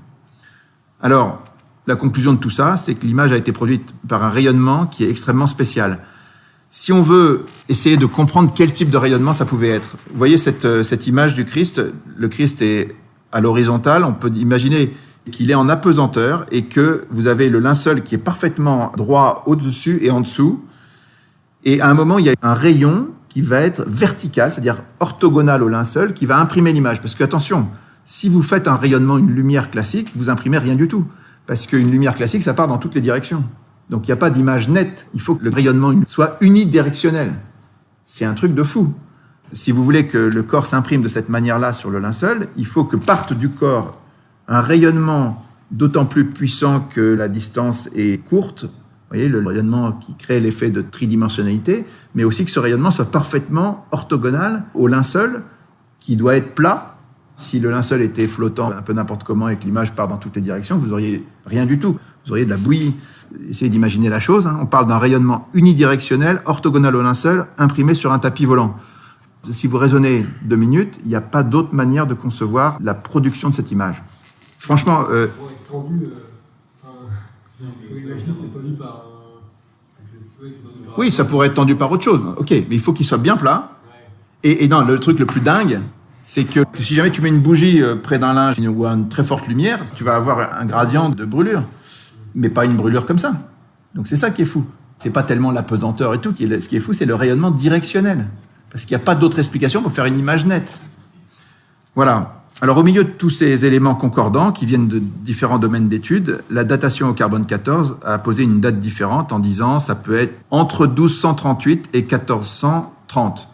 Alors, la conclusion de tout ça, c'est que l'image a été produite par un rayonnement qui est extrêmement spécial. Si on veut essayer de comprendre quel type de rayonnement ça pouvait être, vous voyez cette image du Christ, le Christ est à l'horizontale, on peut imaginer qu'il est en apesanteur et que vous avez le linceul qui est parfaitement droit au-dessus et en dessous. Et à un moment, il y a un rayon qui va être vertical, c'est-à-dire orthogonal au linceul, qui va imprimer l'image. Parce que, attention, si vous faites un rayonnement, une lumière classique, vous imprimez rien du tout. Parce qu'une lumière classique, ça part dans toutes les directions. Donc, il n'y a pas d'image nette. Il faut que le rayonnement soit unidirectionnel. C'est un truc de fou. Si vous voulez que le corps s'imprime de cette manière-là sur le linceul, il faut que parte du corps un rayonnement d'autant plus puissant que la distance est courte. Vous voyez, le rayonnement qui crée l'effet de tridimensionnalité, mais aussi que ce rayonnement soit parfaitement orthogonal au linceul, qui doit être plat. Si le linceul était flottant un peu n'importe comment et que l'image part dans toutes les directions, vous n'auriez rien du tout. Vous auriez de la bouillie. Essayez d'imaginer la chose. On parle d'un rayonnement unidirectionnel, orthogonal au linceul, imprimé sur un tapis volant. Si vous raisonnez 2 minutes, il n'y a pas d'autre manière de concevoir la production de cette image. Franchement... Oui, ça pourrait être tendu par autre chose. Ok, mais il faut qu'il soit bien plat. Et non, le truc le plus dingue, c'est que si jamais tu mets une bougie près d'un linge ou une très forte lumière, tu vas avoir un gradient de brûlure, mais pas une brûlure comme ça. Donc c'est ça qui est fou. C'est pas tellement la pesanteur et tout. Ce qui est fou, c'est le rayonnement directionnel. Parce qu'il n'y a pas d'autre explication pour faire une image nette. Voilà. Alors au milieu de tous ces éléments concordants qui viennent de différents domaines d'études, la datation au carbone 14 a posé une date différente en disant ça peut être entre 1238 et 1430.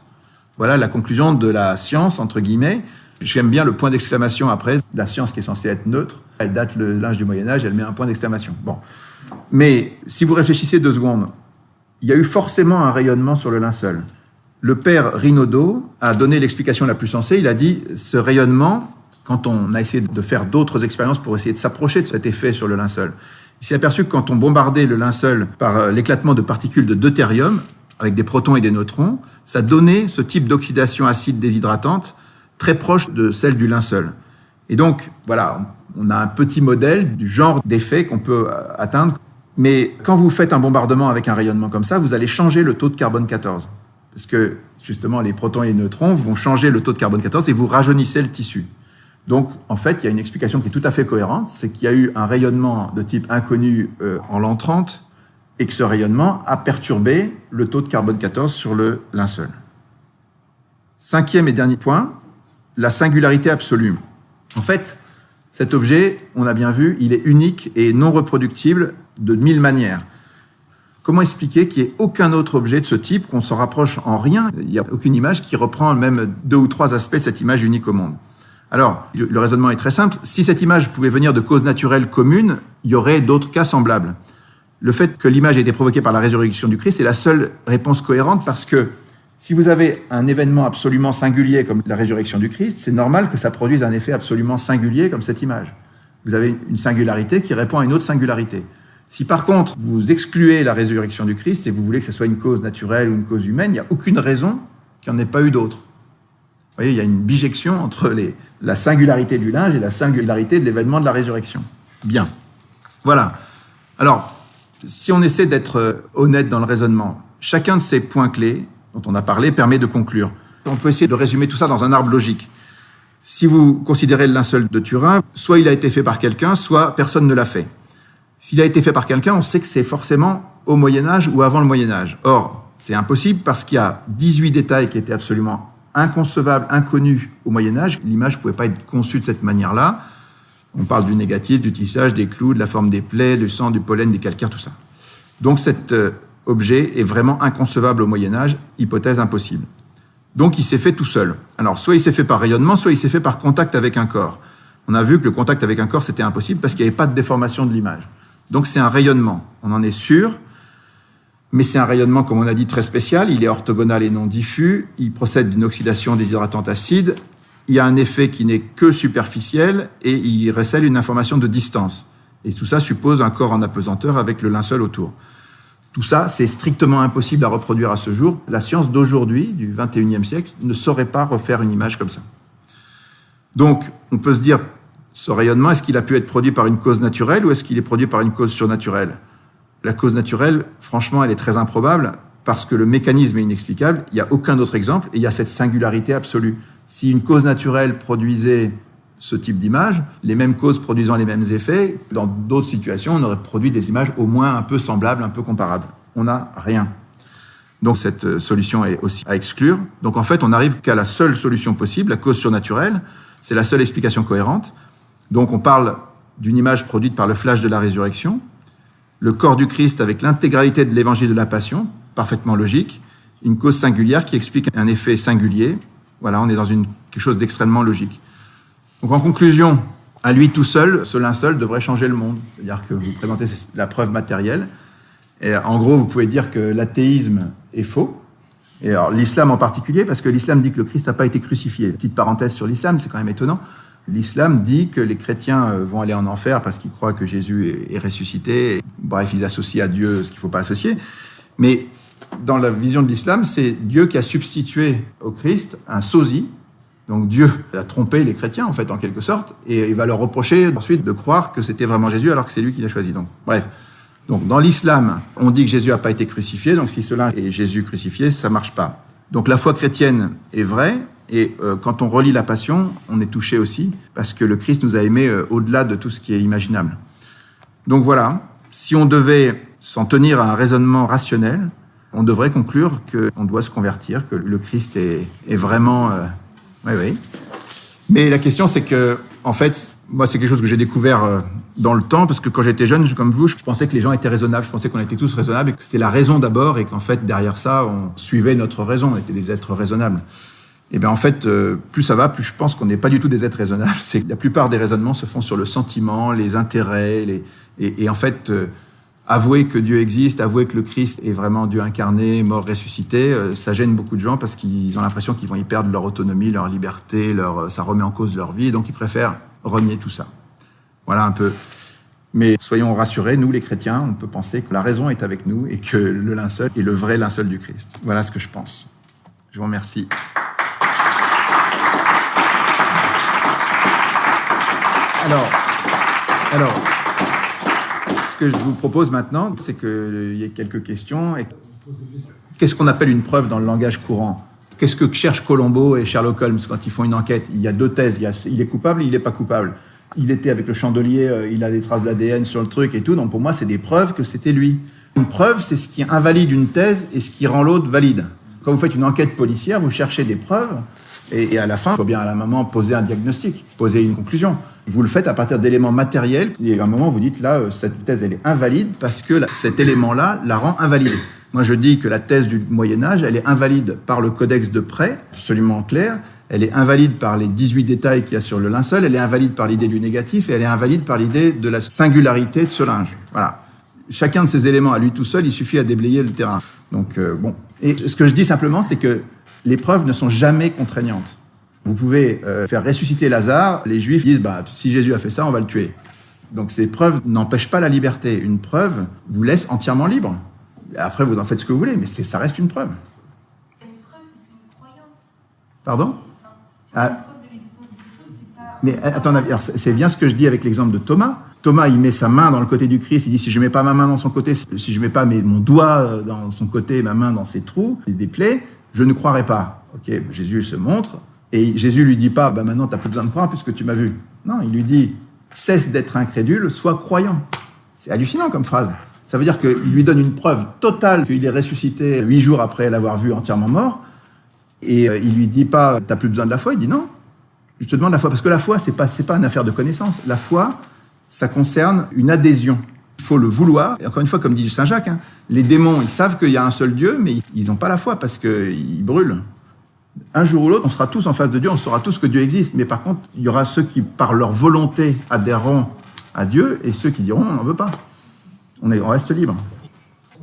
Voilà la conclusion de la science, entre guillemets. J'aime bien le point d'exclamation après. La science qui est censée être neutre, elle date le linge du Moyen-Âge, elle met un point d'exclamation. Bon. Mais si vous réfléchissez 2 secondes, il y a eu forcément un rayonnement sur le linceul. Le père Rinaudot a donné l'explication la plus sensée. Il a dit ce rayonnement, quand on a essayé de faire d'autres expériences pour essayer de s'approcher de cet effet sur le linceul, il s'est aperçu que quand on bombardait le linceul par l'éclatement de particules de deutérium, avec des protons et des neutrons, ça donnait ce type d'oxydation acide déshydratante très proche de celle du linceul. Et donc, voilà, on a un petit modèle du genre d'effet qu'on peut atteindre. Mais quand vous faites un bombardement avec un rayonnement comme ça, vous allez changer le taux de carbone 14. Parce que, justement, les protons et les neutrons vont changer le taux de carbone 14 et vous rajeunissez le tissu. Donc, en fait, il y a une explication qui est tout à fait cohérente, c'est qu'il y a eu un rayonnement de type inconnu en l'an 30 et que ce rayonnement a perturbé le taux de carbone 14 sur le linceul. 5e et dernier point, la singularité absolue. En fait, cet objet, on a bien vu, il est unique et non reproductible de 1000 manières. Comment expliquer qu'il n'y ait aucun autre objet de ce type, qu'on s'en rapproche en rien? Il n'y a aucune image qui reprend même 2 ou 3 aspects de cette image unique au monde. Alors, le raisonnement est très simple. Si cette image pouvait venir de causes naturelles communes, il y aurait d'autres cas semblables. Le fait que l'image ait été provoquée par la résurrection du Christ est la seule réponse cohérente parce que si vous avez un événement absolument singulier comme la résurrection du Christ, c'est normal que ça produise un effet absolument singulier comme cette image. Vous avez une singularité qui répond à une autre singularité. Si par contre, vous excluez la résurrection du Christ et vous voulez que ce soit une cause naturelle ou une cause humaine, il n'y a aucune raison qu'il n'y en ait pas eu d'autre. Vous voyez, il y a une bijection entre la singularité du linge et la singularité de l'événement de la résurrection. Bien. Voilà. Alors, si on essaie d'être honnête dans le raisonnement, chacun de ces points clés dont on a parlé permet de conclure. On peut essayer de résumer tout ça dans un arbre logique. Si vous considérez le linceul de Turin, soit il a été fait par quelqu'un, soit personne ne l'a fait. S'il a été fait par quelqu'un, on sait que c'est forcément au Moyen-Âge ou avant le Moyen-Âge. Or, c'est impossible parce qu'il y a 18 détails qui étaient absolument inconcevables, inconnus au Moyen-Âge. L'image ne pouvait pas être conçue de cette manière-là. On parle du négatif, du tissage, des clous, de la forme des plaies, du sang, du pollen, des calcaires, tout ça. Donc cet objet est vraiment inconcevable au Moyen-Âge, hypothèse impossible. Donc il s'est fait tout seul. Alors soit il s'est fait par rayonnement, soit il s'est fait par contact avec un corps. On a vu que le contact avec un corps, c'était impossible parce qu'il n'y avait pas de déformation de l'image. Donc c'est un rayonnement, on en est sûr, mais c'est un rayonnement, comme on a dit, très spécial. Il est orthogonal et non diffus, il procède d'une oxydation déshydratante acide, il y a un effet qui n'est que superficiel et il recèle une information de distance. Et tout ça suppose un corps en apesanteur avec le linceul autour. Tout ça, c'est strictement impossible à reproduire à ce jour. La science d'aujourd'hui, du XXIe siècle, ne saurait pas refaire une image comme ça. Donc, on peut se dire, ce rayonnement, est-ce qu'il a pu être produit par une cause naturelle ou est-ce qu'il est produit par une cause surnaturelle? La cause naturelle, franchement, elle est très improbable parce que le mécanisme est inexplicable. Il n'y a aucun autre exemple et il y a cette singularité absolue. Si une cause naturelle produisait ce type d'image, les mêmes causes produisant les mêmes effets, dans d'autres situations, on aurait produit des images au moins un peu semblables, un peu comparables. On n'a rien. Donc cette solution est aussi à exclure. Donc en fait, on n'arrive qu'à la seule solution possible, la cause surnaturelle. C'est la seule explication cohérente. Donc on parle d'une image produite par le flash de la résurrection, le corps du Christ avec l'intégralité de l'évangile de la Passion, parfaitement logique, une cause singulière qui explique un effet singulier. Voilà, on est dans quelque chose d'extrêmement logique. Donc en conclusion, à lui tout seul, ce linceul devrait changer le monde. C'est-à-dire que vous présentez la preuve matérielle. Et en gros, vous pouvez dire que l'athéisme est faux. Et alors l'islam en particulier, parce que l'islam dit que le Christ n'a pas été crucifié. Petite parenthèse sur l'islam, c'est quand même étonnant. L'islam dit que les chrétiens vont aller en enfer parce qu'ils croient que Jésus est ressuscité. Bref, ils associent à Dieu ce qu'il ne faut pas associer. Mais dans la vision de l'islam, c'est Dieu qui a substitué au Christ un sosie. Donc Dieu a trompé les chrétiens, en fait, en quelque sorte, et il va leur reprocher ensuite de croire que c'était vraiment Jésus alors que c'est lui qui l'a choisi. Donc, bref. Donc, dans l'islam, on dit que Jésus n'a pas été crucifié, donc si cela est Jésus crucifié, ça ne marche pas. Donc, la foi chrétienne est vraie, et quand on relit la Passion, on est touché aussi, parce que le Christ nous a aimés au-delà de tout ce qui est imaginable. Donc voilà, si on devait s'en tenir à un raisonnement rationnel, on devrait conclure qu'on doit se convertir, que le Christ est vraiment... Oui. Mais la question, c'est que, en fait, moi, c'est quelque chose que j'ai découvert dans le temps, parce que quand j'étais jeune, comme vous, je pensais que les gens étaient raisonnables, je pensais qu'on était tous raisonnables, et que c'était la raison d'abord, et qu'en fait, derrière ça, on suivait notre raison, on était des êtres raisonnables. Et bien, en fait, plus ça va, plus je pense qu'on n'est pas du tout des êtres raisonnables. C'est que la plupart des raisonnements se font sur le sentiment, les intérêts, et en fait... avouer que Dieu existe, avouer que le Christ est vraiment Dieu incarné, mort, ressuscité, ça gêne beaucoup de gens parce qu'ils ont l'impression qu'ils vont y perdre leur autonomie, leur liberté, ça remet en cause leur vie, donc ils préfèrent renier tout ça. Voilà un peu. Mais soyons rassurés, nous les chrétiens, on peut penser que la raison est avec nous et que le linceul est le vrai linceul du Christ. Voilà ce que je pense. Je vous remercie. Alors, ce que je vous propose maintenant, c'est qu'il y ait quelques questions. Qu'est-ce qu'on appelle une preuve dans le langage courant ? Qu'est-ce que cherchent Colombo et Sherlock Holmes quand ils font une enquête ? Il y a deux thèses. Il est coupable, il n'est pas coupable. Il était avec le chandelier, il a des traces d'ADN sur le truc et tout. Donc pour moi, c'est des preuves que c'était lui. Une preuve, c'est ce qui invalide une thèse et ce qui rend l'autre valide. Quand vous faites une enquête policière, vous cherchez des preuves et à la fin, il faut bien à la maman poser un diagnostic, poser une conclusion. Vous le faites à partir d'éléments matériels. Et à un moment, vous dites, là, cette thèse, elle est invalide parce que cet élément-là la rend invalidée. Moi, je dis que la thèse du Moyen-Âge, elle est invalide par le codex de prêt, absolument clair. Elle est invalide par les 18 détails qu'il y a sur le linceul. Elle est invalide par l'idée du négatif et elle est invalide par l'idée de la singularité de ce linge. Voilà. Chacun de ces éléments, à lui tout seul, il suffit à déblayer le terrain. Donc, bon. Et ce que je dis simplement, c'est que les preuves ne sont jamais contraignantes. Vous pouvez faire ressusciter Lazare, les Juifs disent si Jésus a fait ça, on va le tuer. Donc ces preuves n'empêchent pas la liberté. Une preuve vous laisse entièrement libre. Après, vous en faites ce que vous voulez, mais ça reste une preuve. Une preuve, c'est une croyance. Pardon ? Si on a une preuve de l'existence de quelque chose, c'est pas... Mais attends, c'est bien ce que je dis avec l'exemple de Thomas. Thomas, il met sa main dans le côté du Christ, il dit si je mets pas ma main dans son côté, si je mets pas mon doigt dans son côté, ma main dans ses trous, des plaies, je ne croirai pas. Ok, Jésus se montre. Et Jésus lui dit pas, maintenant, tu n'as plus besoin de croire puisque tu m'as vu. Non, il lui dit, cesse d'être incrédule, sois croyant. C'est hallucinant comme phrase. Ça veut dire qu'il lui donne une preuve totale qu'il est ressuscité 8 jours après l'avoir vu entièrement mort. Et il lui dit pas, tu n'as plus besoin de la foi. Il dit non, je te demande la foi. Parce que la foi, c'est pas une affaire de connaissance. La foi, ça concerne une adhésion. Il faut le vouloir. Et encore une fois, comme dit Saint Jacques, les démons, ils savent qu'il y a un seul Dieu, mais ils n'ont pas la foi parce qu'ils brûlent. Un jour ou l'autre, on sera tous en face de Dieu, on saura tous que Dieu existe. Mais par contre, il y aura ceux qui, par leur volonté, adhéreront à Dieu et ceux qui diront, on n'en veut pas. On reste libre.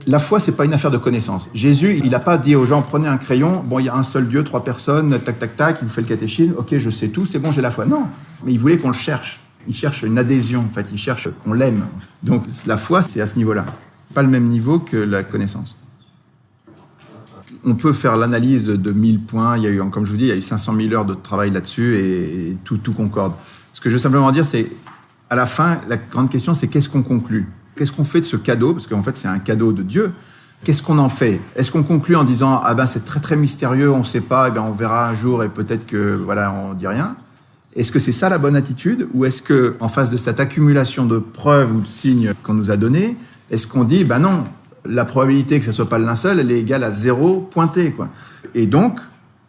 La foi, c'est pas une affaire de connaissance. Jésus, il n'a pas dit aux gens, prenez un crayon, il y a un seul Dieu, 3 personnes, tac, tac, tac, il vous fait le catéchisme, ok, je sais tout, c'est bon, j'ai la foi. Non, mais il voulait qu'on le cherche. Il cherche une adhésion, en fait, il cherche qu'on l'aime. Donc la foi, c'est à ce niveau-là. Pas le même niveau que la connaissance. On peut faire l'analyse de 1000 points. Il y a eu, comme je vous dis, il y a eu 500 000 heures de travail là-dessus et tout concorde. Ce que je veux simplement dire, c'est, à la fin, la grande question, c'est qu'est-ce qu'on conclut ? Qu'est-ce qu'on fait de ce cadeau ? Parce qu'en fait, c'est un cadeau de Dieu. Qu'est-ce qu'on en fait ? Est-ce qu'on conclut en disant « Ah ben, c'est très très mystérieux, on ne sait pas, on verra un jour et peut-être que, voilà, on ne dit rien » Est-ce que c'est ça la bonne attitude ? Ou est-ce qu'en face de cette accumulation de preuves ou de signes qu'on nous a donnés, est-ce qu'on dit « non ». La probabilité que ce ne soit pas le linceul, elle est égale à 0 pointé, quoi. Et donc,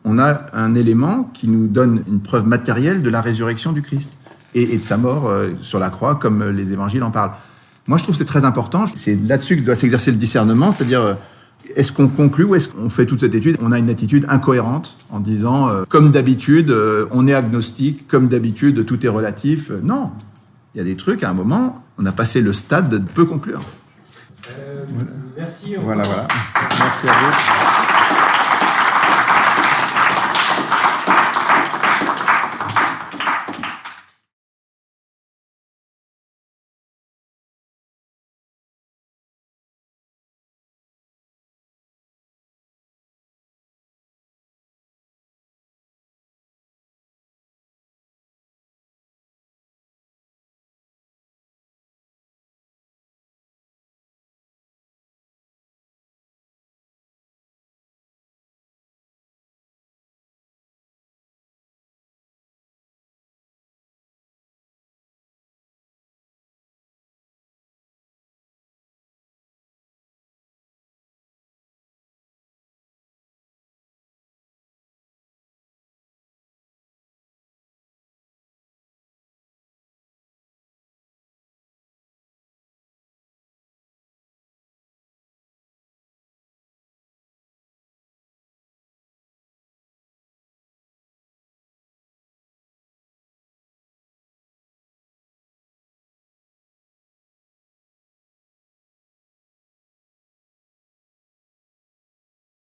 on a un élément qui nous donne une preuve matérielle de la résurrection du Christ et de sa mort sur la croix, comme les évangiles en parlent. Moi, je trouve que c'est très important. C'est là-dessus que doit s'exercer le discernement, c'est-à-dire, Est-ce qu'on conclut ou est-ce qu'on fait toute cette étude? On a une attitude incohérente en disant, comme d'habitude, on est agnostique, comme d'habitude, tout est relatif. Non, il y a des trucs, à un moment, on a passé le stade de peu conclure. Merci. Voilà. Merci à vous.